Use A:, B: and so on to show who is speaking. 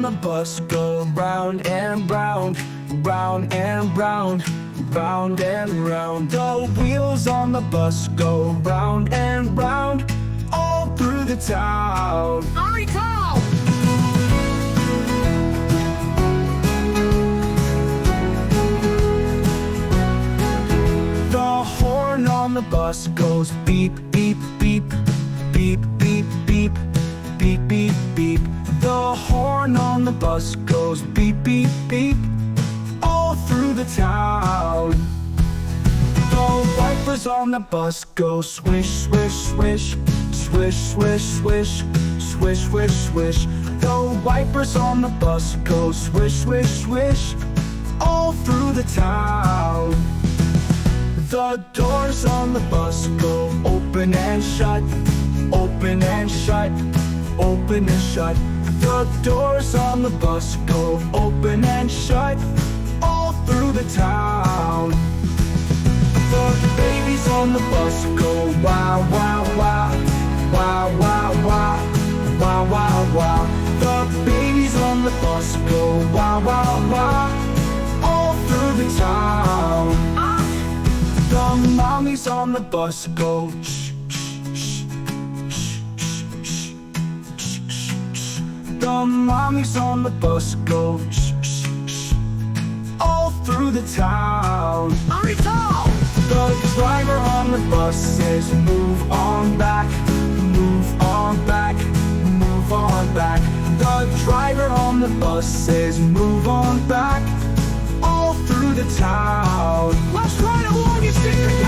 A: on the bus go round and round, round and round, round and round. The wheels on the bus go round and round, all through the town.
B: Hurry, go!
A: The horn on the bus goes beep, beep, beep, beep, beep, beep, beep, beep, beep. The horn on the bus goes beep, beep, beep, all through the town. The wipers on the bus go swish, swish, swish, swish, swish, swish, swish, swish, swish. The wipers on the bus go swish, swish, swish, all through the town. The doors on the bus go open and shut, open and shut, open and shut. The doors on the bus go open and shut, all through the town. The babies on the bus go wow, wow, wow, wow, wow, wow, wow, wow, wow. The babies on the bus go wow, wow, wow, all through the town. The mommies on the bus go shh, shh, shh, shh, shh, shh, shh, shh. The mommies on the bus go shh, shh, shh, all through the town.
B: Hurry, go!
A: The driver on the bus says move on back, move on back, move on back. The driver on the bus says move on back, all through the town.
B: Let's ride along and stick together!